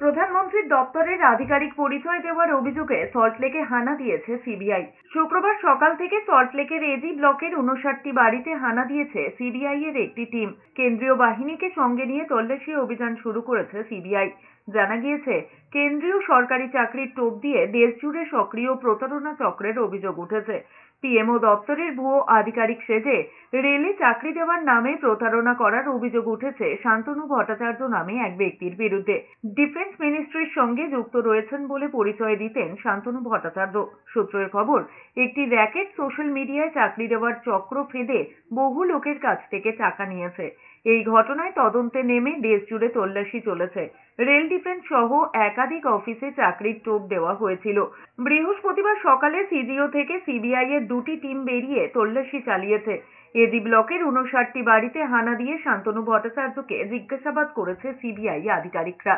প্রধানমন্ত্রীর দপ্তরের আধিকারিক পরিচয় দেওয়ার অভিযোগে সল্টলেকে হানা দিয়েছে সিবিআই। শুক্রবার সকাল থেকে সল্টলেকের এজি ব্লকের 59টি বাড়িতে হানা দিয়েছে সিবিআই এর একটি টিম। কেন্দ্রীয় বাহিনীকে সঙ্গে নিয়ে তল্লাশি অভিযান শুরু করেছে সিবিআই। জানা গিয়েছে, কেন্দ্রীয় সরকারি চাকরির টোপ দিয়ে দেশ জুড়ে সক্রিয় প্রতারণা চক্রের অভিযোগ উঠেছে। পিএমও দপ্তরের ভুয়ো আধিকারিক সেজে রেলে চাকরি দেওয়ার নামে প্রতারণা করার অভিযোগ উঠেছে শান্তনু ভট্টাচার্য নামে এক ব্যক্তির বিরুদ্ধে। ডিফেন্স মিনিস্ট্রির সঙ্গে যুক্ত রয়েছেন বলে পরিচয় দিতেন শান্তনু ভট্টাচার্য। সূত্রের খবর, একটি র‍্যাকেট সোশ্যাল মিডিয়ায় চাকরি দেওয়ার চক্র ফেঁদে বহু লোকের কাছ থেকে টাকা নিয়েছে। এই ঘটনায় তদন্তে নেমে দেশ জুড়ে তল্লাশি চলেছে। রেল ডিফেন্স সহ একাধিক অফিসে চাকরির টোপ দেওয়া হয়েছিল। বৃহস্পতিবার সকালে সিজিও থেকে সিবিআই এর দুটি টিম বেরিয়ে তল্লাশি চালিয়েছে। এজি ব্লকের 59টি বাড়িতে হানা দিয়ে শান্তনু ভট্টাচার্যকে জিজ্ঞাসাবাদ করেছে সিবিআই আধিকারিকরা।